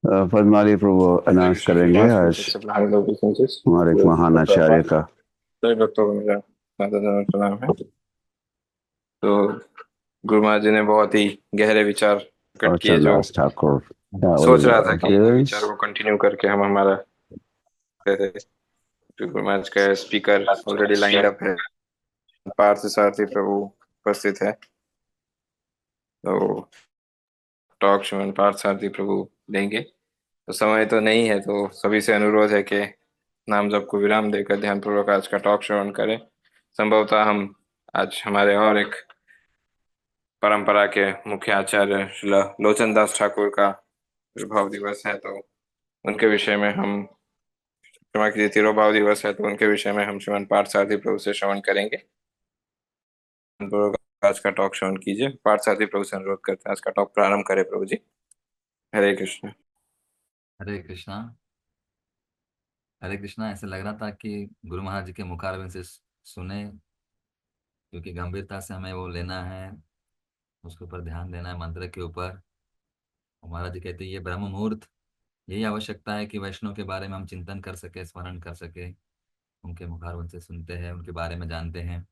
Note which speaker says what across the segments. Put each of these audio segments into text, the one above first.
Speaker 1: पद्माली प्रभु
Speaker 2: हरे
Speaker 1: announce
Speaker 2: Krishna
Speaker 1: करेंगे
Speaker 2: श्रीनिवास
Speaker 1: आज
Speaker 2: विशेष ब्राह्मण लोग बिजनेसेस
Speaker 1: हमारे एक महान आचार्य का।
Speaker 2: सभी भक्तों को मेरा सादर प्रणाम है। तो गुरु महाराज जी ने बहुत ही गहरे विचार प्रकट
Speaker 1: और
Speaker 2: किए, जो
Speaker 1: चंद्रदास ठाकुर,
Speaker 2: सोच रहा था कि इन्हीं
Speaker 1: appears।
Speaker 2: विचारों को कंटिन्यू करके हम हमारा कहते थे। तो गुरु महाराज का स्पीकर ऑलरेडी लाइंड अप है, पार्थ सारथी प्रभु उपस्थित है। तो टॉक श्रीमन पार्थ सारथी प्रभु देंगे। तो समय तो नहीं है, तो सभी से अनुरोध है कि नाम जप को विराम देकर ध्यान पूर्वक आज का टॉक श्रवण करें। संभवतः हम आज हमारे और एक परंपरा के मुख्य आचार्य श्रील लोचन दास ठाकुर का आविर्भाव दिवस है, तो उनके विषय में हम, क्षमा कीजिए, तिरोभाव दिवस है, तो उनके विषय में हम श्रीमन पार्थ सारथी प्रभु से श्रवण करेंगे। पूर्वक आज का टॉक श्रवण कीजिए। पार्थ सारथी प्रभु से अनुरोध करते हैं आज का टॉक प्रारंभ करें प्रभु जी। हरे कृष्ण।
Speaker 3: हरे कृष्णा। हरे कृष्णा। ऐसे लग रहा था कि गुरु महाराज जी के मुखारविंद से सुने, क्योंकि गंभीरता से हमें वो लेना है, उसके ऊपर ध्यान देना है, मंत्र के ऊपर। महाराज जी कहते हैं ये ब्रह्म मुहूर्त, यही आवश्यकता है कि वैष्णव के बारे में हम चिंतन कर सके, स्मरण कर सके। उनके मुखारविंद से सुनते हैं, उनके बारे में जानते हैं।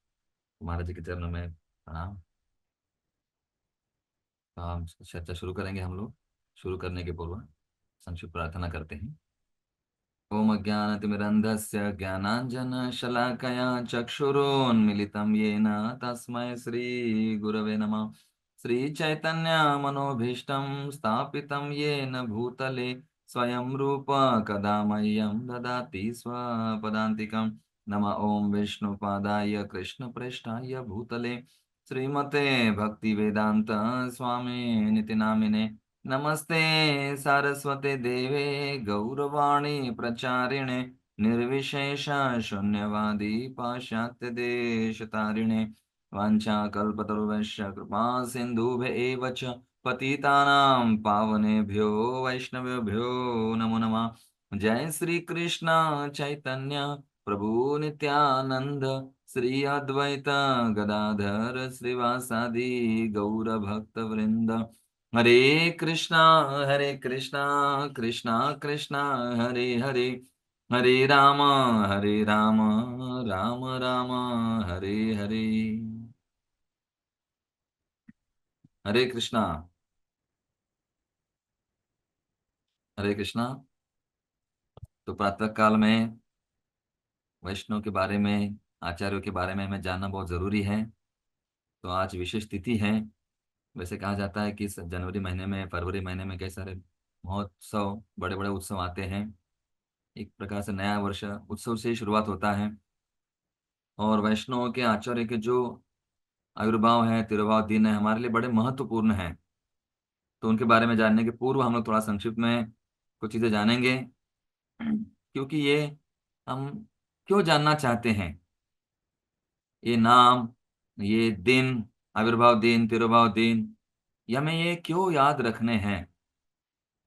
Speaker 3: महाराज जी के चरणों में प्रणाम। तो हम चर्चा शुरू करेंगे। हम लोग शुरू करने के पूर्व संक्षिप्त प्रार्थना करते हैं। ओम अज्ञानतिमिरन्धस्य ज्ञानाञ्जनशलाकया चक्षुरोन्मिलितं येन तस्मै श्रीगुरवे नमः। श्रीचैतन्यमनोभीष्टं स्थापितं येन भूतले स्वयं रूप कदा मह्यं ददाति स्वपदान्तिकं। नमः ओं विष्णुपादाय कृष्णप्रेष्ठाय भूतले श्रीमते भक्तिवेदान्त स्वामी निति नामिने। नमस्ते सारस्वते देवे गौरवाणी प्रचारिणे निर्विशेष शून्यवादी पाश्चात्य देश तारिणे। वाञ्छाकल्पतरुभ्यश्च कृपा सिन्धुभ्य एव च पतितानां पावनेभ्यो वैष्णवेभ्यो नमो नमः। जय श्री कृष्ण चैतन्य प्रभु नित्यानंद श्री अद्वैत गदाधर श्रीवासादि गौर भक्त वृंद। हरे कृष्णा कृष्णा कृष्णा हरे हरे, हरे राम राम राम हरे हरे। हरे कृष्णा। हरे कृष्णा। तो प्रातः काल में वैष्णव के बारे में, आचार्यों के बारे में हमें जानना बहुत जरूरी है। तो आज विशेष तिथि है। वैसे कहा जाता है कि इस जनवरी महीने में, फरवरी महीने में कई सारे महोत्सव, बड़े बड़े उत्सव आते हैं। एक प्रकार से नया वर्ष उत्सव से ही शुरुआत होता है। और वैष्णव के आचार्य के जो आविर्भाव है, तिरुभाव दिन है, हमारे लिए बड़े महत्वपूर्ण है। तो उनके बारे में जानने के पूर्व हम लोग थोड़ा संक्षिप्त में कुछ चीजें जानेंगे, क्योंकि ये हम क्यों जानना चाहते हैं। ये नाम, ये दिन, आविर्भाव दिन, तिरुभाव दिन, ये हमें ये क्यों याद रखने हैं,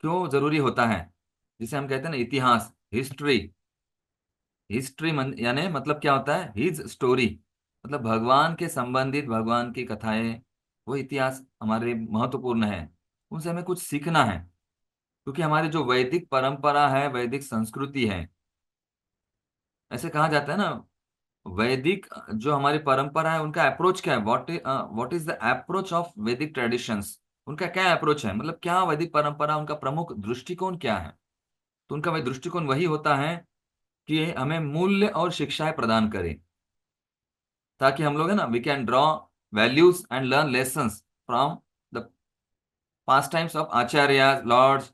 Speaker 3: क्यों जरूरी होता है। जिसे हम कहते हैं ना इतिहास, हिस्ट्री। हिस्ट्री यानी मतलब क्या होता है, हिज स्टोरी। मतलब भगवान के संबंधित, भगवान की कथाएं, वो इतिहास हमारे लिए महत्वपूर्ण है। उनसे हमें कुछ सीखना है, क्योंकि हमारी जो वैदिक परंपरा है, वैदिक संस्कृति है, ऐसे कहा जाता है ना, वैदिक जो हमारी परंपरा है, उनका अप्रोच क्या है, what is the approach of वैदिक ट्रेडिशंस। उनका क्या अप्रोच है, मतलब क्या वैदिक परंपरा, उनका प्रमुख दृष्टिकोण क्या है। तो उनका वही दृष्टिकोण वही होता है कि हमें मूल्य और शिक्षाएं प्रदान करे, ताकि हम लोग है ना, we can draw values and learn lessons from the past times of Acharya lords.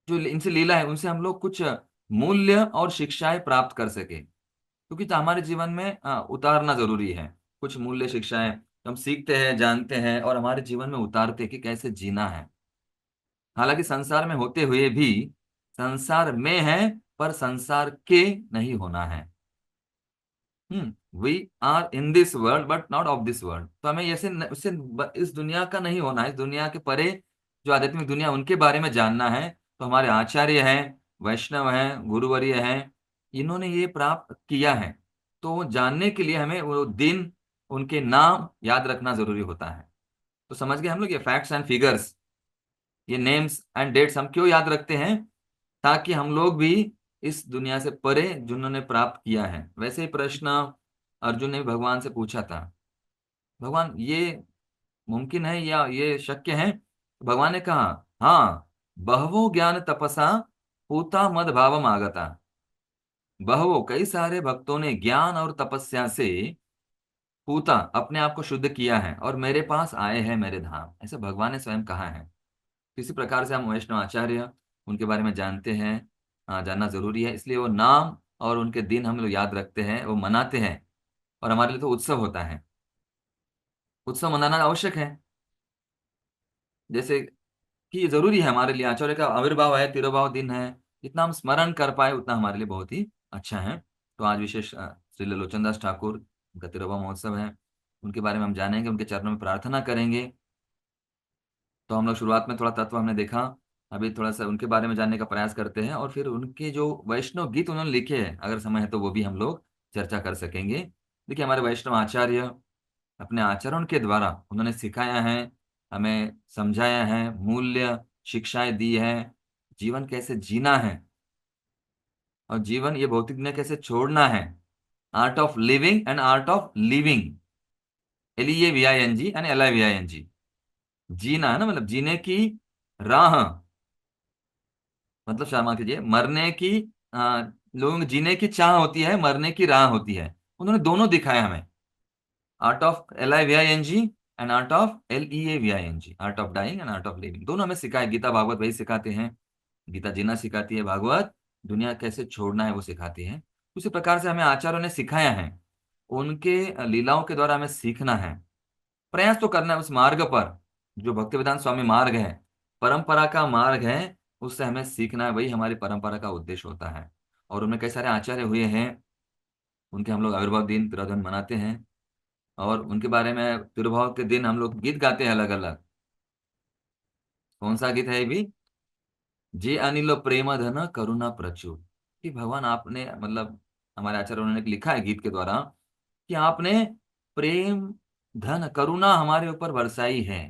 Speaker 3: जो इनसे लीला है, उनसे हम लोग कुछ मूल्य और शिक्षाएं प्राप्त कर सके, क्योंकि तो हमारे जीवन में उतारना जरूरी है। कुछ मूल्य शिक्षाएं हम सीखते हैं, जानते हैं, और हमारे जीवन में उतारते हैं कि कैसे जीना है। हालांकि संसार में होते हुए भी संसार में है, पर संसार के नहीं होना है। We are in this world but not of this world. तो हमें ऐसे उससे इस दुनिया का नहीं होना है, इस दुनिया के परे जो आध्यात्मिक दुनिया, उनके बारे में जानना है। तो हमारे आचार्य हैं, वैष्णव हैं, गुरुवर्य हैं, इन्होंने ये प्राप्त किया है। तो जानने के लिए हमें वो दिन, उनके नाम याद रखना जरूरी होता है। तो समझ गए हम लोग ये फैक्ट्स एंड फिगर्स, ये नेम्स एंड डेट्स हम क्यों याद रखते हैं? ताकि हम लोग भी इस दुनिया से परे जिन्होंने प्राप्त किया है। वैसे ही प्रश्न अर्जुन ने भगवान से पूछा था, भगवान ये मुमकिन है या ये शक्य है? भगवान ने कहा, हाँ, बहवो ज्ञान तपसा पूता मद भावम आगता। बहवो कई सारे भक्तों ने ज्ञान और तपस्या से पूता अपने आप को शुद्ध किया है और मेरे पास आए हैं मेरे धाम, ऐसे भगवान ने स्वयं कहा है। किसी प्रकार से हम वैष्णव आचार्य उनके बारे में जानते हैं, जानना जरूरी है। इसलिए वो नाम और उनके दिन हम लोग याद रखते हैं, वो मनाते हैं। और हमारे लिए तो उत्सव होता है, उत्सव मनाना आवश्यक है। जैसे कि जरूरी है हमारे लिए, आचार्य का आविर्भाव है, तिरुभाव दिन है, जितना हम स्मरण कर पाए उतना हमारे लिए बहुत ही अच्छा है। तो आज विशेष श्री लोचन दास ठाकुर, उनका तिरुभाव महोत्सव है, उनके बारे में हम जानेंगे, उनके चरणों में प्रार्थना करेंगे। तो हम लोग शुरुआत में थोड़ा तत्व हमने देखा, अभी थोड़ा सा उनके बारे में जानने का प्रयास करते हैं, और फिर उनके जो वैष्णव गीत उन्होंने लिखे हैं, अगर समय है तो वो भी हम लोग चर्चा कर सकेंगे। देखिए, हमारे वैष्णव आचार्य अपने आचरण के द्वारा उन्होंने सिखाया है, हमें समझाया है, मूल्य शिक्षाएं दी है, जीवन कैसे जीना है, और जीवन ये भौतिक दुनिया कैसे छोड़ना है। Art of living and art of living, LEAVING and LIVING। जीना है ना, मतलब जीने की राह, मतलब क्षमा कीजिए, मरने की लोगों की जीने की चाह होती है, मरने की राह होती है। उन्होंने दोनों दिखाया हमें, art of LIVING and art of LEAVING, art of dying and art of living, दोनों हमें सिखाए। गीता भागवत वही सिखाते हैं, गीता जीना सिखाती है, भागवत दुनिया कैसे छोड़ना है वो सिखाती है। उसी प्रकार से हमें आचार्यों ने सिखाया है, उनके लीलाओं के द्वारा हमें सीखना है, प्रयास तो करना है उस मार्ग पर जो भक्तिवेदांत स्वामी मार्ग है, परंपरा का मार्ग है, उससे हमें सीखना है, वही हमारी परंपरा का उद्देश्य होता है। और उनमें कई सारे आचार्य हुए हैं, उनके हम लोग आविर्भाव दिन तिरुभाव मनाते हैं, और उनके बारे में तिरुभाव के दिन हम लोग गीत गाते हैं अलग अलग। कौन सा गीत है ये भी? जे अनिल प्रेम धन करुणा प्रचुर। कि भगवान आपने, मतलब हमारे आचार्य उन्होंने लिखा है गीत के द्वारा कि आपने प्रेम धन करुणा हमारे ऊपर बरसाई है।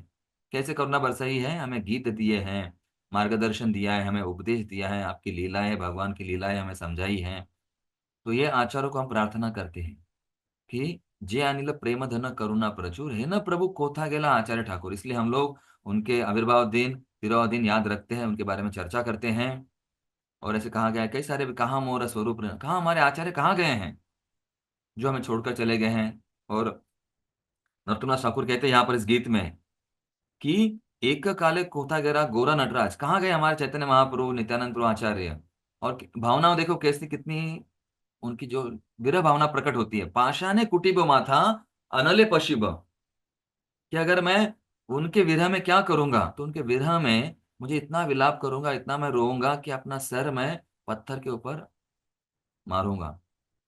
Speaker 3: कैसे करुणा बरसाई है? हमें गीत दिए हैं, मार्गदर्शन दिया है, हमें उपदेश दिया है, आपकी लीलाएं, भगवान की लीलाएं हमें समझाई हैं। तो ये आचार्यों को हम प्रार्थना करते हैं कि जे अनिल प्रेम धन करुणा प्रचुर, है ना प्रभु कोथा गेला आचार्य ठाकुर। इसलिए हम लोग उनके आविर्भाव दिन, तिरुभाव दिन याद रखते हैं, उनके बारे में चर्चा करते हैं। और ऐसे कहा गया है कई सारे, कहाँ मोर स्वरूप, कहाँ हमारे आचार्य कहाँ गए हैं जो हमें छोड़कर चले गए हैं। और नरतुना ठाकुर कहते हैं यहाँ पर इस गीत में कि एक काले कोथा गेरा गोरा नटराज, कहाँ गए हमारे चैतन्य महाप्रभु, नित्यानंद प्रभु आचार्य। और भावनाओं देखो कैसी, कितनी उनकी जो विरह भावना प्रकट होती है। पाषाणे कुटीब माथा अनले पशिब, कि अगर मैं उनके विरह में क्या करूंगा, तो उनके विरह में मुझे इतना विलाप करूंगा, इतना मैं रोऊंगा कि अपना सर मैं पत्थर के ऊपर मारूंगा,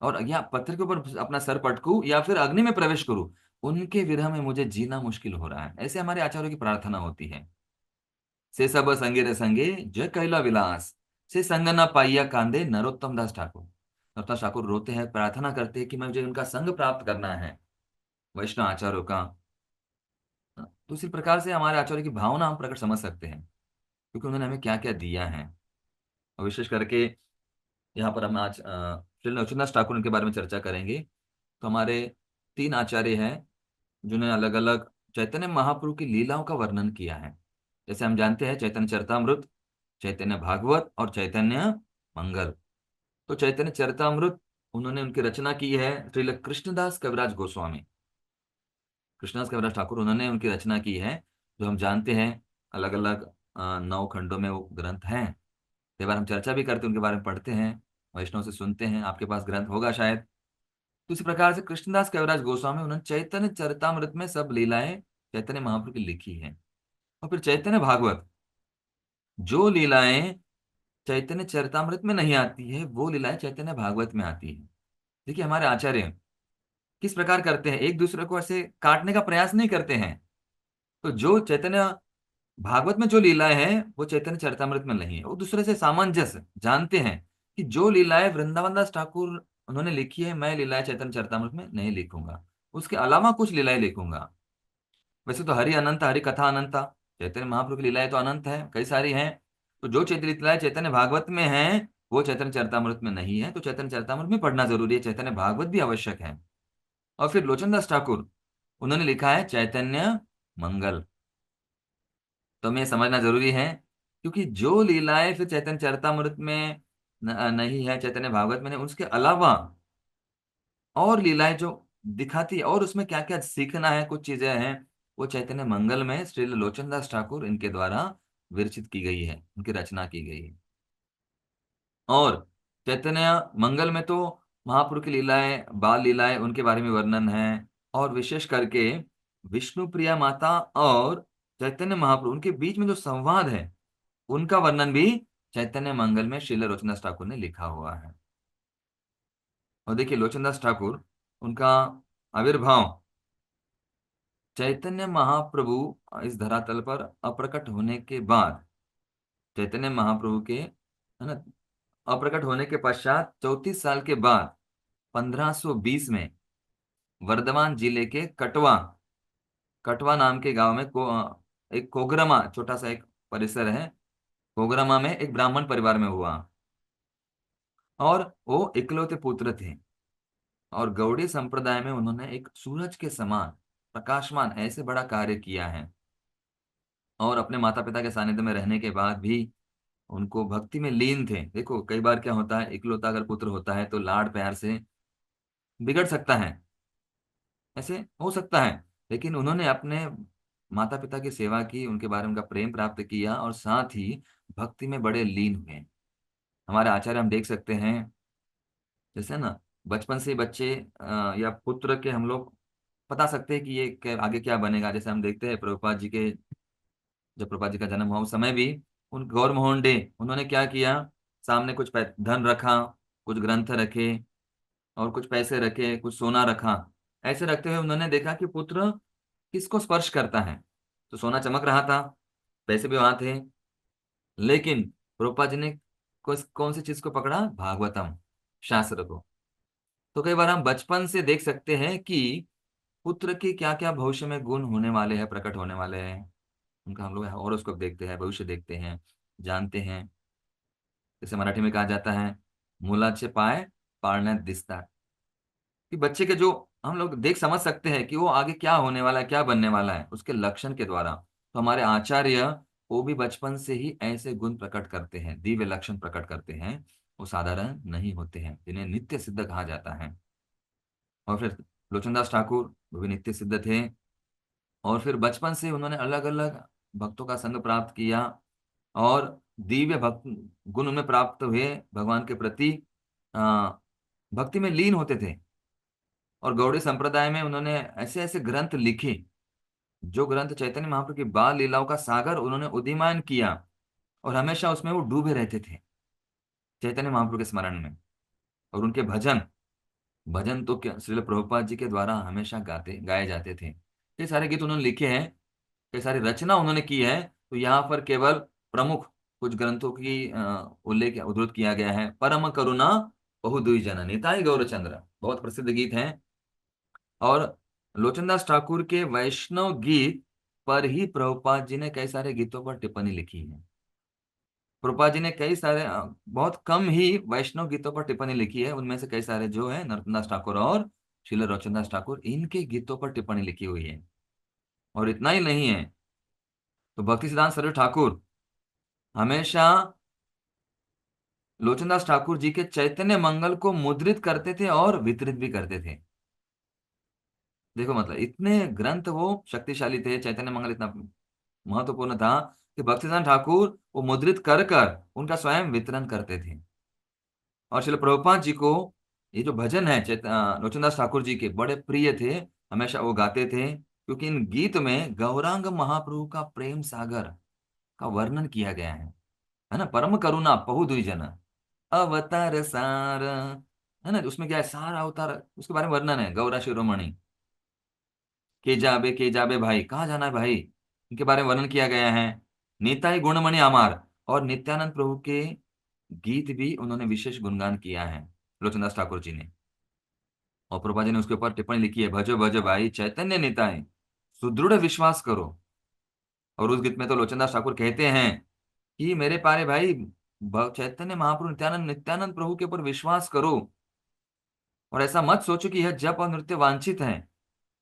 Speaker 3: और या पत्थर के ऊपर अपना सर पटकूं या फिर अग्नि में प्रवेश करूं। उनके विरह में मुझे जीना मुश्किल हो रहा है, ऐसे हमारे आचार्यों की प्रार्थना होती है। से सब संगे रे संगे जय कैला विलास, से संग न पाइया कांदे नरोत्तम दास ठाकुर। नरोत्तम ठाकुर रोते हैं, प्रार्थना करते हैं कि मुझे उनका संग प्राप्त करना है, वैष्णव आचार्यों का। तो इसी प्रकार से हमारे आचार्य की भावना हम प्रकट समझ सकते हैं, क्योंकि उन्होंने हमें क्या क्या दिया है। और विशेष करके यहाँ पर हम आज श्री नरसिंहदास ठाकुर के बारे में चर्चा करेंगे। तो हमारे 3 आचार्य हैं जिन्होंने अलग अलग चैतन्य महाप्रभु की लीलाओं का वर्णन किया है। जैसे हम जानते हैं चैतन्य चरितामृत, चैतन्य भागवत और चैतन्य मंगल। तो चैतन्य चरितामृत उन्होंने उनकी रचना की है श्री कृष्णदास कविराज गोस्वामी, कृष्णदास कविराज ठाकुर, उन्होंने उनकी रचना की है, जो हम जानते हैं अलग अलग 9 खंडों में वो ग्रंथ हैं। कई बार हम चर्चा भी करते हैं, उनके बारे में पढ़ते हैं, वैष्णव से सुनते हैं, आपके पास ग्रंथ होगा शायद। तो इसी प्रकार से कृष्णदास कविराज गोस्वामी उन्होंने चैतन्य चरितामृत में सब लीलाएं चैतन्य महाप्रभु की लिखी है। और फिर चैतन्य भागवत, जो लीलाएं चैतन्य चरितामृत में नहीं आती है वो लीलाएं चैतन्य भागवत में आती है। देखिए हमारे आचार्य किस प्रकार करते हैं, एक दूसरे को ऐसे काटने का प्रयास नहीं करते हैं। तो जो चैतन्य भागवत में जो लीलाएं हैं वो चैतन्य चरितामृत में नहीं है, वो दूसरे से सामंजस्य जानते हैं कि जो लीलाएं वृंदावन दास ठाकुर उन्होंने लिखी है, मैं लीलाएं चैतन्य चरितामृत में नहीं लिखूंगा, उसके अलावा कुछ लीलाएं लिखूंगा। वैसे तो हरि अनंता, हरि कथा अनंता, चैतन्य महाप्रभु की लीलाएं तो अनंत है, कई सारी हैं। तो जो चैतन्य लीलाएं चैतन्य भागवत में हैं वो चैतन्य चरितामृत में नहीं है, तो चैतन्य चरितामृत में पढ़ना जरूरी है, चैतन्य भागवत भी आवश्यक है। और फिर लोचनदास ठाकुर उन्होंने लिखा है चैतन्य मंगल। तो हमें ये समझना जरूरी है, क्योंकि जो लीलाएं फिर चैतन्य चरितामृत में नहीं है, चैतन्य भागवत में नहीं, उसके अलावा और लीलाएं जो दिखाती है और उसमें क्या क्या सीखना है, कुछ चीजें हैं, वो चैतन्य मंगल में श्री लोचनदास ठाकुर इनके द्वारा विरचित की गई है, उनकी रचना की गई है। और चैतन्य मंगल में तो महाप्रभु की लीलाएं, बाल लीलाएं, उनके बारे में वर्णन है। और विशेष करके विष्णु प्रिया माता और चैतन्य महाप्रभु उनके बीच में जो संवाद है, उनका वर्णन भी चैतन्य मंगल में श्रील लोचनदास ठाकुर ने लिखा हुआ है। और देखिए लोचनदास ठाकुर, उनका आविर्भाव चैतन्य महाप्रभु इस धरातल पर अप्रकट होने के बाद, चैतन्य महाप्रभु के, है ना, अप्रकट होने के पश्चात 34 साल के बाद 1520 में वर्धमान जिले के कटवा, कटवा नाम के गांव में एक कोगरमा, छोटा सा एक परिसर है, कोगरमा में एक ब्राह्मण परिवार में हुआ। और वो इकलौते पुत्र थे, और गौड़ी संप्रदाय में उन्होंने एक सूरज के समान प्रकाशमान ऐसे बड़ा कार्य किया है। और अपने माता पिता के सानिध्य में रहने के बाद भी उनको भक्ति में लीन थे। देखो कई बार क्या होता है, इकलौता अगर पुत्र होता है तो लाड प्यार से बिगड़ सकता है, ऐसे हो सकता है। लेकिन उन्होंने अपने माता पिता की सेवा की, उनके बारे में उनका प्रेम प्राप्त किया, और साथ ही भक्ति में बड़े लीन हुए। हमारे आचार्य हम देख सकते हैं, जैसे ना बचपन से ही बच्चे या पुत्र के हम लोग बता सकते हैं कि ये आगे क्या बनेगा। जैसे हम देखते हैं प्रभुपाद जी के, जब प्रभुपाद जी का जन्म हुआ उस समय भी उन गौर मोहन डे उन्होंने क्या किया, सामने कुछ धन रखा, कुछ ग्रंथ रखे, और कुछ पैसे रखे, कुछ सोना रखा। ऐसे रखते हुए उन्होंने देखा कि पुत्र किसको स्पर्श करता है, तो सोना चमक रहा था, पैसे भी वहां थे, लेकिन प्रभुपाद जी ने कौन सी चीज को पकड़ा, भागवतम शास्त्र को। तो कई बार हम बचपन से देख सकते हैं कि पुत्र के क्या क्या भविष्य में गुण होने वाले हैं, प्रकट होने वाले हैं, उनका हम लोग हॉरोस्कोप देखते हैं, भविष्य देखते हैं, जानते हैं। जैसे मराठी में कहा जाता है, मुलाचे पाय पाळण्यात दिसतात, कि बच्चे के जो हम लोग देख समझ सकते हैं कि वो आगे क्या होने वाला है, क्या बनने वाला है, उसके लक्षण के द्वारा। तो हमारे आचार्य वो भी बचपन से ही ऐसे गुण प्रकट करते हैं, दिव्य लक्षण प्रकट करते हैं, वो साधारण नहीं होते हैं, जिन्हें नित्य सिद्ध कहा जाता है। और फिर लोचनदास ठाकुर वो भी नित्य सिद्ध थे, और फिर बचपन से उन्होंने अलग अलग भक्तों का संग प्राप्त किया, और दिव्य भक्त गुण उनमें प्राप्त हुए, भगवान के प्रति आ, भक्ति में लीन होते थे। और गौड़ी संप्रदाय में उन्होंने ऐसे ऐसे ग्रंथ लिखे, जो ग्रंथ चैतन्य महाप्रभु की बाल लीलाओं का सागर उन्होंने उदीयमान किया, और हमेशा उसमें वो डूबे रहते थे चैतन्य महाप्रभु के स्मरण में। और उनके भजन, भजन तो क्या श्रील प्रभुपाद जी के द्वारा हमेशा गाए जाते थे। ये सारे गीत उन्होंने लिखे हैं, कई सारी रचना उन्होंने की है। तो यहाँ पर केवल प्रमुख कुछ ग्रंथों की उल्लेख उद्धृत किया गया है। परम करुणा बहुदुई जन निताई गौरचंद्र बहुत प्रसिद्ध गीत है। और लोचनदास ठाकुर के वैष्णव गीत पर ही प्रभुपाद जी ने कई सारे गीतों पर टिप्पणी लिखी है। प्रभुपाद जी ने कई सारे बहुत कम ही वैष्णव गीतों पर टिप्पणी लिखी है, उनमें से कई सारे जो है नरोत्तमदास ठाकुर और श्रील लोचनदास ठाकुर इनके गीतों पर टिप्पणी लिखी हुई है। और इतना ही नहीं है, तो भक्ति सिद्धांत सरस्वती ठाकुर हमेशा लोचनदास ठाकुर जी के चैतन्य मंगल को मुद्रित करते थे और वितरित भी करते थे। देखो मतलब इतने ग्रंथ वो शक्तिशाली थे, चैतन्य मंगल इतना महत्वपूर्ण था कि भक्तिसिद्धांत ठाकुर वो मुद्रित कर कर उनका स्वयं वितरण करते थे। और श्रील प्रभुपाद जी को ये जो भजन है लोचनदास ठाकुर जी के बड़े प्रिय थे, हमेशा वो गाते थे, क्योंकि इन गीत में गौरांग महाप्रभु का प्रेम सागर का वर्णन किया गया है ना। परम करुणा बहु द्विजन अवतार सार, है ना, उसमें क्या है, सारा अवतार उसके बारे में वर्णन है। गौरा शिरोमणि के जाबे भाई, कहाँ जाना है भाई, इनके बारे में वर्णन किया गया है। निताई गुणमणि अमार, और नित्यानंद प्रभु के गीत भी उन्होंने विशेष गुणगान किया है लोचनदास ठाकुर जी ने। और प्रभुपाद जी ने उसके ऊपर टिप्पणी लिखी है, भजो भजो भाई चैतन्य निताई, सुदृढ़ विश्वास करो। और उस गीत में तो लोचनदास ठाकुर कहते हैं कि मेरे प्यारे भाई, चैतन्य महाप्रभु नित्यानंद नित्यानंद प्रभु के ऊपर विश्वास करो, और ऐसा मत सोचो कि यह जप और नृत्य वांछित है,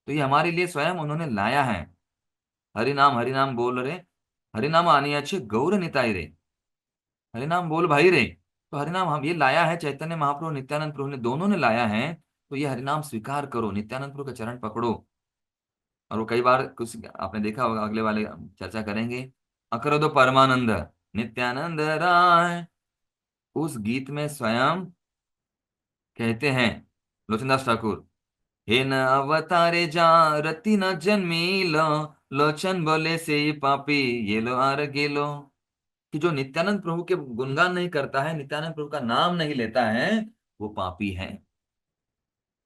Speaker 3: तो ये हमारे लिए स्वयं उन्होंने लाया है। हरि नाम बोल रे, हरि नाम आनी अच्छे गौर निताई रे, हरि नाम बोल भाई रे। तो हरि नाम हम ये लाया है, चैतन्य महाप्रभु नित्यानंद प्रभु ने दोनों ने लाया है, तो ये हरि नाम स्वीकार करो, नित्यानंद प्रभु का चरण पकड़ो। और वो कई बार कुछ आपने देखा होगा, अगले वाले हम चर्चा करेंगे, अकरो दो परमानंद नित्यानंद राय, उस गीत में स्वयं कहते हैं लोचनदास ठाकुर, हे न अवतारे जा रति न जन्मीलो, लोचन बोले से ये पापी ये लो आर गेलो। कि जो नित्यानंद प्रभु के गुणगान नहीं करता है, नित्यानंद प्रभु का नाम नहीं लेता है, वो पापी है।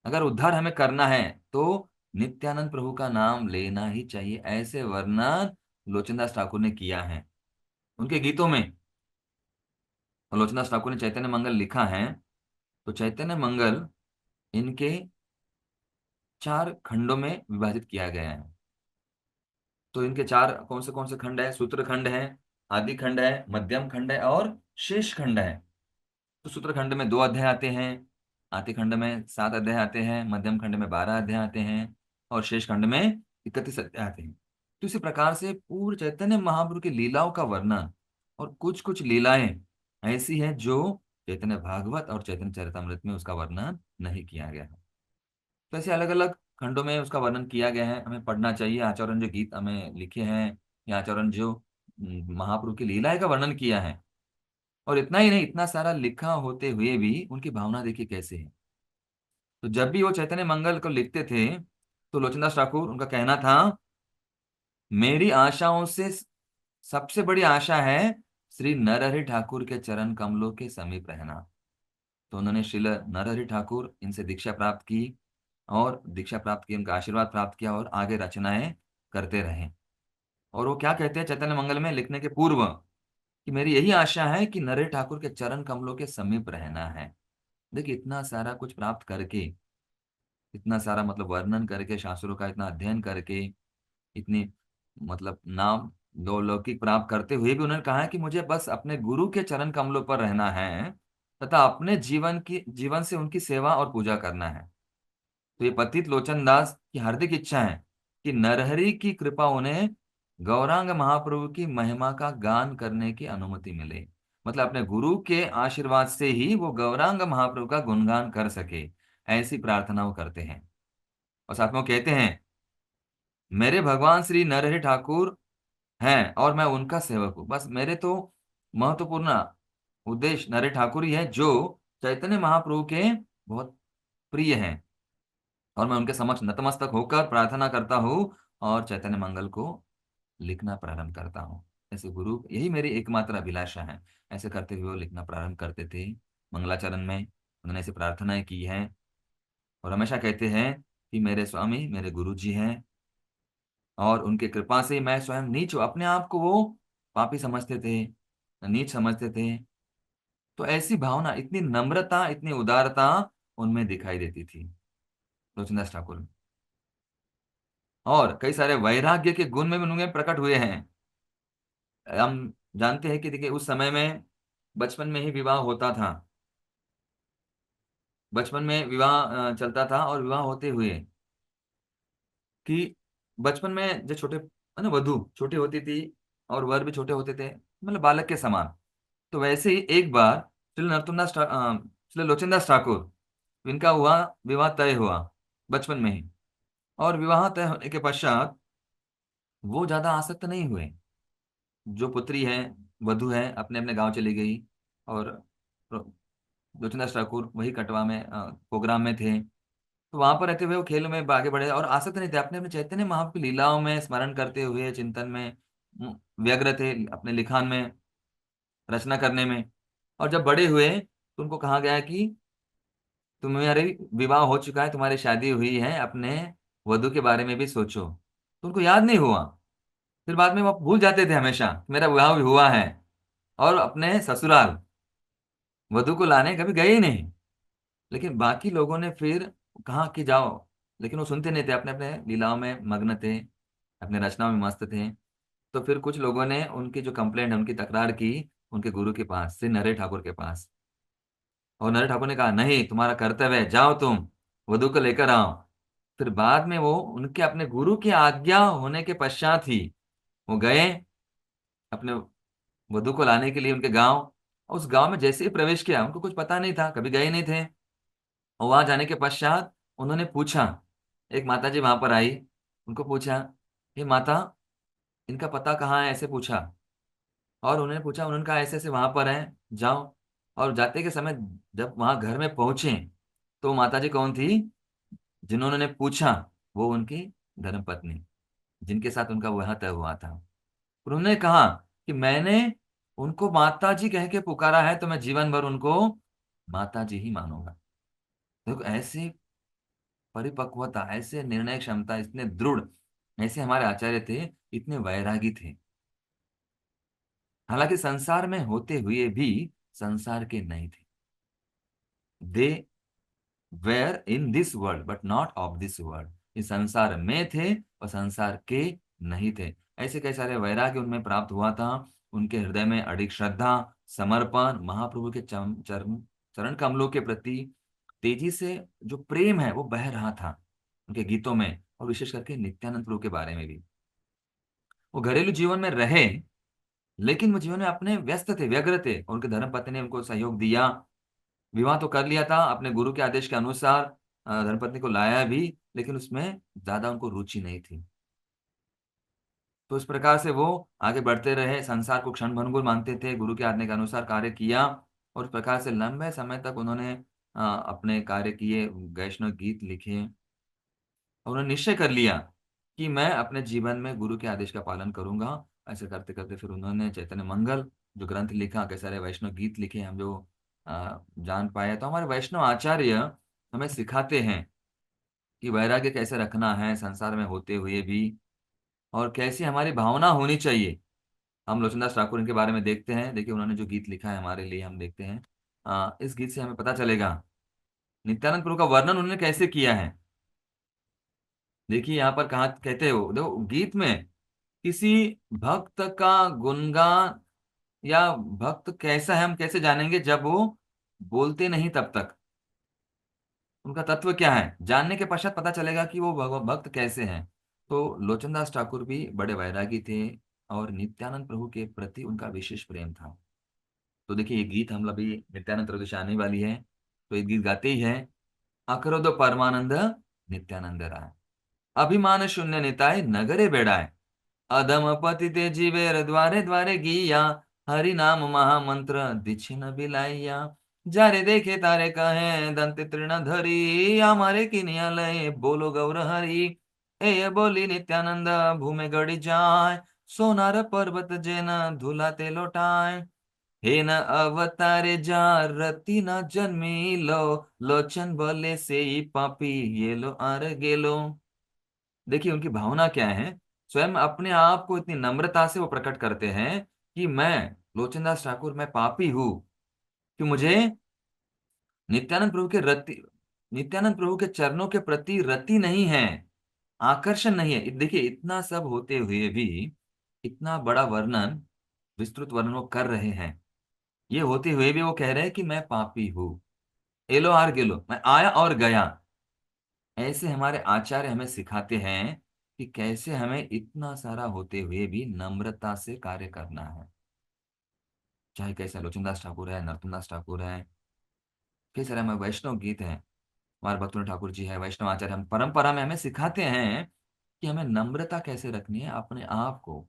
Speaker 3: अगर उद्धार हमें करना है तो नित्यानंद प्रभु का नाम लेना ही चाहिए, ऐसे वर्णन लोचनदास ठाकुर ने किया है उनके गीतों में। और लोचनदास ठाकुर ने चैतन्य मंगल लिखा है, तो चैतन्य मंगल इनके 4 खंडों में विभाजित किया गया है। तो इनके 4 कौन से खंड है? सूत्र खंड है, आदि खंड है, मध्यम खंड है और शेष खंड है। तो सूत्र खंड में 2 अध्याय आते हैं, आदि खंड में 7 अध्याय आते हैं, मध्यम खंड में 12 अध्याय आते हैं और शेष खंड में 31 अध्याय आते हैं। तो इसी प्रकार से पूर्ण चैतन्य महाप्रभु की लीलाओं का वर्णन, और कुछ कुछ लीलाएं ऐसी हैं जो चैतन्य भागवत और चैतन्य चरितमृत में उसका वर्णन नहीं किया गया है। तो ऐसे अलग अलग खंडों में उसका वर्णन किया गया है, हमें पढ़ना चाहिए। आचार्य ने जो गीत हमें लिखे हैं, या आचार्य ने जो महाप्रभु की लीलाएं का वर्णन किया है, और इतना ही नहीं, इतना सारा लिखा होते हुए भी उनकी भावना देखिए कैसे है। तो जब भी वो चैतन्य मंगल को लिखते थे, तो लोचनदास ठाकुर उनका कहना था, मेरी आशाओं से सबसे बड़ी आशा है श्री नरहरि ठाकुर के चरण कमलों के समीप रहना। तो उन्होंने श्रील नरहरि ठाकुर इनसे दीक्षा प्राप्त की, और दीक्षा प्राप्त की, उनका आशीर्वाद प्राप्त किया, और आगे रचनाएं करते रहे। और वो क्या कहते हैं चैतन्य मंगल में लिखने के पूर्व, कि मेरी यही आशा है कि नरहरि ठाकुर के चरण कमलों के समीप रहना है। देखिए इतना सारा कुछ प्राप्त करके, इतना सारा मतलब वर्णन करके, शास्त्रों का इतना अध्ययन करके, इतनी मतलब नाम दो लौकिक प्राप्त करते हुए भी उन्होंने कहा है कि मुझे बस अपने गुरु के चरण कमलों पर रहना है, तथा अपने जीवन से उनकी सेवा और पूजा करना है। तो ये पतित लोचन दास की हार्दिक इच्छा है कि नरहरि की कृपा उन्हें गौरांग महाप्रभु की महिमा का गान करने की अनुमति मिले। मतलब अपने गुरु के आशीर्वाद से ही वो गौरांग महाप्रभु का गुणगान कर सके, ऐसी प्रार्थना वो करते हैं। और साथ में वो कहते हैं, मेरे भगवान श्री नरहरि ठाकुर हैं और मैं उनका सेवक हूँ। बस मेरे तो महत्वपूर्ण उद्देश्य नरहरि ठाकुर ही है, जो चैतन्य महाप्रभु के बहुत प्रिय हैं, और मैं उनके समक्ष नतमस्तक होकर प्रार्थना करता हूँ और चैतन्य मंगल को लिखना प्रारंभ करता हूँ। ऐसे गुरु, यही मेरी एकमात्र अभिलाषा है। ऐसे करते हुए वो लिखना प्रारंभ करते थे। मंगलाचरण में उन्होंने ऐसी प्रार्थनाएं की हैं, और हमेशा कहते हैं कि मेरे स्वामी मेरे गुरु जी हैं, और उनके कृपा से मैं स्वयं नीच हूं। अपने आप को वो पापी समझते थे, नीच समझते थे। तो ऐसी भावना, इतनी नम्रता, इतनी उदारता उनमें दिखाई देती थी लोचनदास ठाकुर में। और कई सारे वैराग्य के गुण में भी उनमें प्रकट हुए हैं। हम जानते हैं कि देखिए उस समय में बचपन में ही विवाह होता था, बचपन में विवाह चलता था, और विवाह होते हुए कि बचपन में जो छोटे है ना, वधू छोटी होती थी और वर भी छोटे होते थे, मतलब बालक के समान। तो वैसे ही एक बार श्री लोचनदास ठाकुर, इनका हुआ विवाह तय हुआ बचपन में ही, और विवाह तय होने के पश्चात वो ज्यादा आसक्त नहीं हुए। जो पुत्री है, वधु है, अपने अपने गांव चली गई, और लोचनदास ठाकुर वही कटवा में प्रोग्राम में थे। तो वहां पर रहते हुए वो खेल में आगे बढ़े, और आसक्त नहीं थे, अपने अपने चैतन्य महाप्रभु की लीलाओं में स्मरण करते हुए चिंतन में व्यग्र थे, अपने लिखान में, रचना करने में। और जब बड़े हुए तो उनको कहा गया कि तुम्हारे विवाह हो चुका है, तुम्हारी शादी हुई है, अपने वधु के बारे में भी सोचो। तो उनको याद नहीं हुआ। फिर बाद में वो भूल जाते थे हमेशा, मेरा विवाह भी हुआ है, और अपने ससुराल वधु को लाने कभी गए ही नहीं। लेकिन बाकी लोगों ने फिर कहा कि जाओ, लेकिन वो सुनते नहीं थे, अपने अपने लीलाओं में मग्न थे, अपने रचनाओं में मस्त थे। तो फिर कुछ लोगों ने उनकी जो कंप्लेंट है, उनकी तकरार की उनके गुरु के पास, श्री नरे ठाकुर के पास। और नरे ठाकुर ने कहा नहीं, तुम्हारा कर्तव्य है, जाओ तुम वधु को लेकर आओ। फिर बाद में वो उनके अपने गुरु की आज्ञा होने के पश्चात ही वो गए अपने वधु को लाने के लिए उनके गांव। उस गांव में जैसे ही प्रवेश किया, उनको कुछ पता नहीं था, कभी गए नहीं थे। और वहां जाने के पश्चात उन्होंने पूछा, एक माता जी वहां पर आई, उनको पूछा, हे माता, इनका पता कहाँ है, ऐसे पूछा। और उन्होंने पूछा, उन्होंने कहा ऐसे ऐसे वहां पर है, जाओ। और जाते के समय जब वहां घर में पहुंचे, तो माता जी कौन थी जिन्होंने पूछा? वो उनकी धर्मपत्नी, जिनके साथ उनका वह तय हुआ था। उन्होंने कहा कि मैंने उनको माता जी कह के पुकारा है, तो मैं जीवन भर उनको माता जी ही मानूंगा। देखो, ऐसी परिपक्वता, ऐसे निर्णय क्षमता, इतने दृढ़, ऐसे हमारे आचार्य थे, इतने वैरागी थे। हालांकि संसार में होते हुए भी संसार के नहीं थे। They were in this world but not of this world. इस संसार में थे और संसार के नहीं थे। ऐसे कई सारे वैराग्य उनमें प्राप्त हुआ था। उनके हृदय में अडिग श्रद्धा, समर्पण, महाप्रभु के चरण कमलों के प्रति तेजी से जो प्रेम है वो बह रहा था उनके गीतों में, और विशेष करके नित्यानंद प्रभु के बारे में भी। वो घरेलू जीवन में रहे, लेकिन वो जीवन में अपने व्यस्त थे, व्यग्र थे। उनके धर्मपत्नी ने उनको सहयोग दिया, विवाह तो कर लिया था अपने गुरु के आदेश के अनुसार, धर्मपत्नी को लाया भी, लेकिन उसमें ज्यादा उनको रुचि नहीं थी। तो इस प्रकार से वो आगे बढ़ते रहे, संसार को क्षण भंगुर मानते थे, गुरु के आज्ञा के अनुसार कार्य किया। और इस प्रकार से लंबे समय तक उन्होंने अपने कार्य किए, वैष्णव गीत लिखे। और उन्होंने निश्चय कर लिया कि मैं अपने जीवन में गुरु के आदेश का पालन करूंगा। ऐसे करते करते फिर उन्होंने चैतन्य मंगल जो ग्रंथ लिखा, कई सारे वैष्णव गीत लिखे, हम जो जान पाए। तो हमारे वैष्णव आचार्य हमें सिखाते हैं कि वैराग्य कैसे रखना है संसार में होते हुए भी, और कैसी हमारी भावना होनी चाहिए। हम लोचनदास ठाकुर इनके बारे में देखते हैं। देखिए, उन्होंने जो गीत लिखा है हमारे लिए, हम देखते हैं। इस गीत से हमें पता चलेगा नित्यानंद प्रभु का वर्णन उन्होंने कैसे किया है। देखिए यहाँ पर कहा कहते हो, देखो गीत में किसी भक्त का गुणगान, या भक्त कैसा है हम कैसे जानेंगे? जब वो बोलते नहीं तब तक उनका तत्व क्या है, जानने के पश्चात पता चलेगा कि वो भक्त कैसे हैं। तो लोचनदास ठाकुर भी बड़े वैरागी थे, और नित्यानंद प्रभु के प्रति उनका विशेष प्रेम था। तो देखिए, ये गीत हम अभी नित्यानंद प्रभु से आने वाली है, तो ये गीत गाते ही है। अकरो दो परमानंद नित्यानंद राय, अभिमान शून्य निताय नगरे बेड़ाय, अधम पति ते जीवेर द्वारे द्वारे गिया, हरि नाम महामंत्र दीक्षिण बिलाइया, जारे देखे तारे कहे दंत तृण धरी, हमारे किनिया लय बोलो गौर हरि, ए बोली नित्यानंद भूमे गड़ी जाय, सोनार पर्वत जेन धुलाते लोटाय, हे न अवतारे जा रति न जन्मी लो, लोचन भले से ही पापी ये लो आर गेलो। देखिए उनकी भावना क्या है, स्वयं अपने आप को इतनी नम्रता से वो प्रकट करते हैं कि मैं लोचनदास ठाकुर, मैं पापी हूं, कि मुझे नित्यानंद प्रभु के रति, नित्यानंद प्रभु के चरणों के प्रति रति नहीं है, आकर्षण नहीं है। देखिए, इतना सब होते हुए भी, इतना बड़ा वर्णन, विस्तृत वर्णन वो कर रहे हैं, ये होते हुए भी वो कह रहे हैं कि मैं पापी हूं, एलो आर गेलो, मैं आया और गया। ऐसे हमारे आचार्य हमें सिखाते हैं कि कैसे हमें इतना सारा होते हुए भी नम्रता से कार्य करना है। चाहे कैसे लोचनदास ठाकुर है, नरतनदास ठाकुर है, कई सारे हमारे वैष्णव गीत हैं, हमारे भक्तुन ठाकुर जी है, वैष्णव आचार्य हम परंपरा में हमें सिखाते हैं कि हमें नम्रता कैसे रखनी है अपने आप को।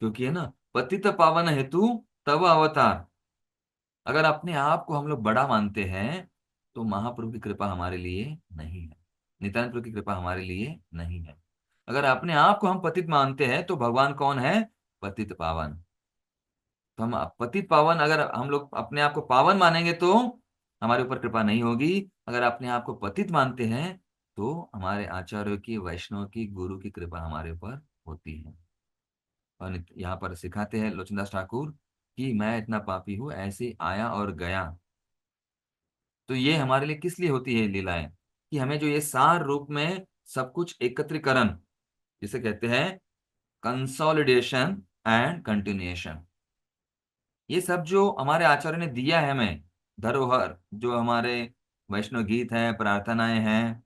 Speaker 3: क्योंकि है ना, पतित पावन हेतु तव अवतार। अगर अपने आप को हम लोग बड़ा मानते हैं, तो महाप्रभु की कृपा हमारे लिए नहीं है, नित्यानंद प्रभु की कृपा हमारे लिए नहीं है। अगर अपने आप को हम पतित मानते हैं, तो भगवान कौन है? पतित पावन। तो हम पतित पावन, अगर हम लोग अपने आप को पावन मानेंगे तो हमारे ऊपर कृपा नहीं होगी। अगर अपने आप को पतित मानते हैं, तो हमारे आचार्यों की, वैष्णव की, गुरु की कृपा हमारे ऊपर होती है। और यहाँ पर सिखाते हैं लोचनदास ठाकुर कि मैं इतना पापी हूं, ऐसे आया और गया। तो ये हमारे लिए किस लिए होती है लीलाएं? कि हमें जो ये सार रूप में सब कुछ एकत्रीकरण, जिसे कहते हैं कंसोलिडेशन एंड कंटिन्यूएशन। ये सब जो हमारे आचार्य ने दिया है हमें धरोहर, जो हमारे वैष्णव गीत हैं, प्रार्थनाएं हैं,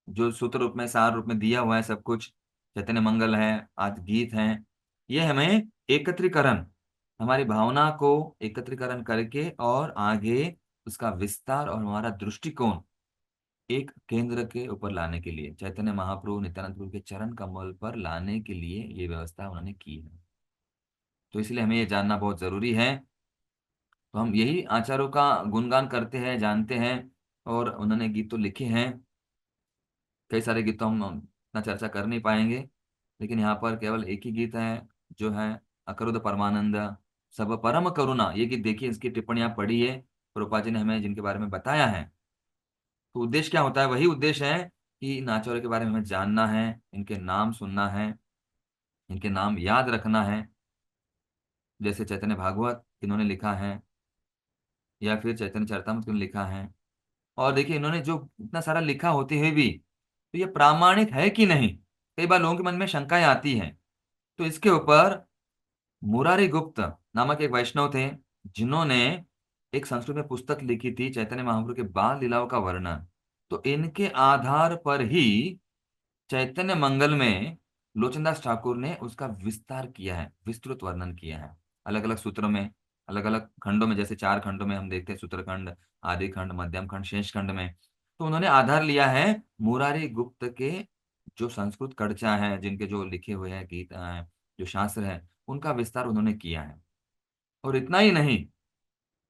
Speaker 3: जो सूत्र रूप में, सार रूप में दिया हुआ है सब कुछ, चैतन्य मंगल है, आज गीत हैं, ये हमें एकत्रीकरण, हमारी भावना को एकत्रीकरण करके और आगे उसका विस्तार और हमारा दृष्टिकोण एक केंद्र के ऊपर लाने के लिए, चैतन्य महाप्रभु नित्यानंद प्रभु के चरण कमल पर लाने के लिए ये व्यवस्था उन्होंने की है। तो इसलिए हमें ये जानना बहुत जरूरी है। तो हम यही आचार्यों का गुणगान करते हैं, जानते हैं, और उन्होंने गीत तो लिखे हैं, कई सारे गीत तो हम इतना चर्चा कर नहीं पाएंगे, लेकिन यहाँ पर केवल एक ही गीत है जो है अकरुद परमानंद सब परम करुणा। ये गीत देखिए, इसकी टिप्पणियां पढ़ी है, प्रभुपाद जी ने हमें जिनके बारे में बताया है। तो उद्देश्य क्या होता है? वही उद्देश्य है कि इन आचार्यों के बारे में हमें जानना है, इनके नाम सुनना है, इनके नाम याद रखना है। जैसे चैतन्य भागवत इन्होंने लिखा है, या फिर चैतन्य चरितामृत इन्होंने लिखा है। और देखिए, इन्होंने जो इतना सारा लिखा होते हुए भी तो ये प्रामाणिक है कि नहीं, कई बार लोगों के मन में शंकाएं आती हैं। तो इसके ऊपर मुरारी गुप्त नामक एक वैष्णव थे, जिन्होंने एक संस्कृत में पुस्तक लिखी थी, चैतन्य महाप्रभु के बाल लीलाओं का वर्णन। तो इनके आधार पर ही चैतन्य मंगल में लोचनदास ठाकुर ने उसका विस्तार किया है, विस्तृत वर्णन किया है, अलग अलग सूत्रों में, अलग अलग खंडों में। जैसे 4 खंडों में हम देखते हैं, सूत्र खंड, आदि खंड, मध्यम खंड, शेष खंड में। तो उन्होंने आधार लिया है मुरारी गुप्त के जो संस्कृत कड़चा है, जिनके जो लिखे हुए हैं गीत, जो शास्त्र है, उनका विस्तार उन्होंने किया है। और इतना ही नहीं,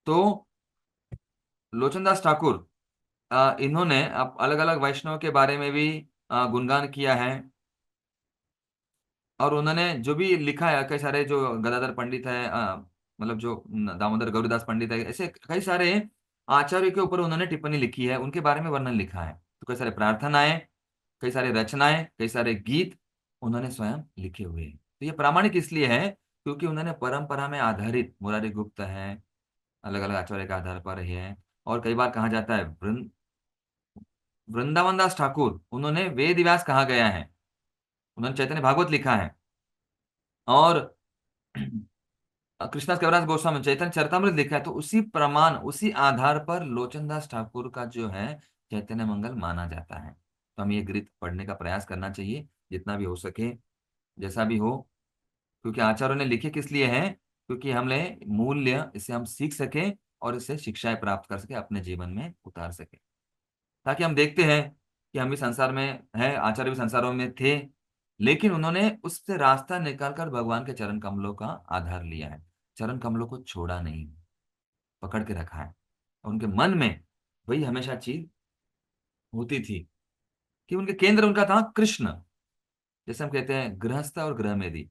Speaker 3: तो लोचनदास ठाकुर इन्होंने अलग अलग वैष्णव के बारे में भी गुणगान किया है। और उन्होंने जो भी लिखा है, कई सारे जो गदाधर पंडित है, मतलब जो दामोदर गौरीदास पंडित है, ऐसे कई सारे आचार्यों के ऊपर उन्होंने टिप्पणी लिखी है, उनके बारे में वर्णन लिखा है। तो कई सारे प्रार्थनाएं, कई सारे रचनाएं, कई सारे गीत उन्होंने स्वयं लिखे हुए हैं। तो ये प्रामाणिक इसलिए है क्योंकि उन्होंने परंपरा में आधारित, मुरारी गुप्त है, अलग अलग आचार्य के आधार पर ही है। और कई बार कहा जाता है वृंदावन दास ठाकुर, उन्होंने वेद व्यास कहा गया है, उन्होंने चैतन्य भागवत लिखा है। और कृष्णदास कविराज गोस्वामी चैतन्य चरितामृत लिखा है। तो उसी प्रमाण, उसी आधार पर लोचनदास ठाकुर का जो है चैतन्य मंगल माना जाता है। तो हमें ये ग्रंथ पढ़ने का प्रयास करना चाहिए, जितना भी हो सके, जैसा भी हो, क्योंकि आचार्यों ने लिखे किस लिए हैं? क्योंकि हमें मूल्य इससे हम सीख सके और इससे शिक्षाएं प्राप्त कर सके, अपने जीवन में उतार सके। ताकि हम देखते हैं कि हम भी संसार में हैं, आचार्य भी संसारों में थे, लेकिन उन्होंने उससे रास्ता निकालकर भगवान के चरण कमलों का आधार लिया है, चरण कमलों को छोड़ा नहीं, पकड़ के रखा है। और उनके मन में वही हमेशा चीज होती थी कि उनके केंद्र उनका था कृष्ण। जैसे हम कहते हैं गृहस्थ और गृह में दी,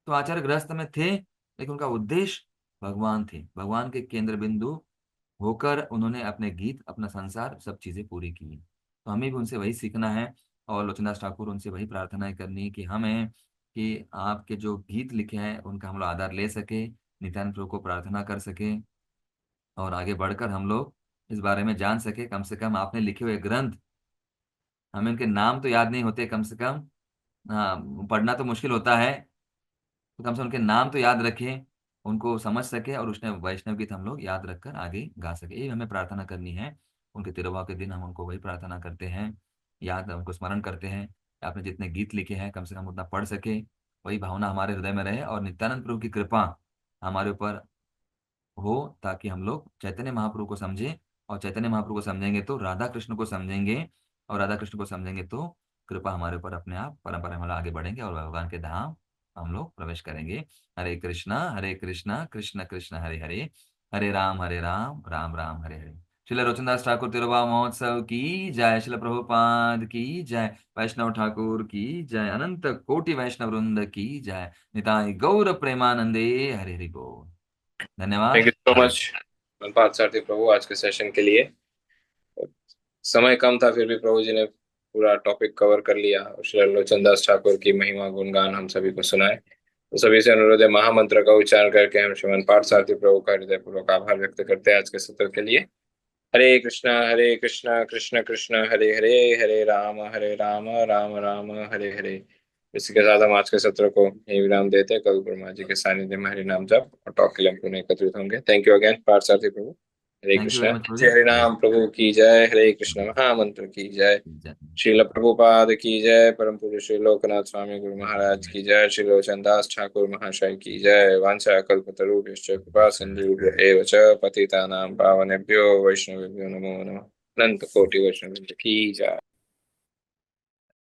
Speaker 3: तो आचार्य गृहस्थ में थे, लेकिन उनका उद्देश्य भगवान थे, भगवान के केंद्र बिंदु होकर उन्होंने अपने गीत, अपना संसार, सब चीजें पूरी की। तो हमें भी उनसे वही सीखना है, और लोचनदास ठाकुर उनसे वही प्रार्थनाएं करनी है कि हमें, कि आपके जो गीत लिखे हैं उनका हम लोग आधार ले सके, नित्यानंद प्रभु को प्रार्थना कर सके, और आगे बढ़कर हम लोग इस बारे में जान सके। कम से कम आपने लिखे हुए ग्रंथ, हमें उनके नाम तो याद नहीं होते, कम से कम, हाँ, पढ़ना तो मुश्किल होता है, तो कम से कम उनके नाम तो याद रखें, उनको समझ सके, और उसने वैष्णव गीत हम लोग याद रखकर आगे गा सके। ये हमें प्रार्थना करनी है। उनके तिरुभाव के दिन हम उनको वही प्रार्थना करते हैं, याद, उनको स्मरण करते हैं। आपने जितने गीत लिखे हैं कम से कम उतना पढ़ सके, वही भावना हमारे हृदय में रहे, और नित्यानंद प्रभु की कृपा हमारे ऊपर हो, ताकि हम लोग चैतन्य महाप्रभु को समझें, और चैतन्य महाप्रभु को समझेंगे तो राधा कृष्ण को समझेंगे, और राधा कृष्ण को समझेंगे तो कृपा हमारे ऊपर अपने आप परंपरा में आगे बढ़ेंगे, और भगवान के धाम हम लोग प्रवेश करेंगे। हरे कृष्णा कृष्ण कृष्ण हरे हरे, हरे राम राम राम हरे हरे। श्रील रोचनदास ठाकुर तिरुभाव महोत्सव की जय, श्रील प्रभुपाद की जय, वैष्णव ठाकुर की जय, अनंत कोटि वैष्णव वृंद की जय, निताई गौर प्रेमानंदे, हरे हरि बोल। धन्यवाद।
Speaker 2: Thank you so much Partha Sarathi Prabhu आज के सेशन के लिए। समय कम था, फिर भी प्रभु जी ने पूरा टॉपिक कवर कर लिया, और श्री लोचनदास ठाकुर की महिमा गुणगान हम सभी को सुनाए। तो सभी से अनुरोध है, महामंत्र का उच्चारण करके हम श्रीमन पार्थ सारथी प्रभु का हृदय पूर्वक आभार व्यक्त करते हैं आज के सत्र के लिए। हरे कृष्णा कृष्ण कृष्ण हरे हरे, हरे राम राम राम हरे हरे। इसी के साथ हम आज के सत्र को यही विराम देते हैं। कल ब्रह्मा जी के सानिध्य में हरि नाम जप और टॉक के लिए हम पुनः एकत्रित होंगे। थैंक यू अगेन पार्थसारथी प्रभु। Hare
Speaker 3: thank you very
Speaker 2: Krishna.
Speaker 3: Much प्रभु
Speaker 2: जय हरि नाम प्रभु की जय। हरे कृष्ण महामंत्र की जय। श्रील प्रभुपाद की जय। परम पूज्य श्री लोकनाथ स्वामी गुरु महाराज की जय। श्री लोचन दास ठाकुर महाशय की जय। वांछा कल्पतरुभ्यश्च कृपा सिंधुभ्यो एव च पतितानां पावनेभ्यो वैष्णवेभ्यो नमो नमः। अनंत कोटि वैष्णव की जय।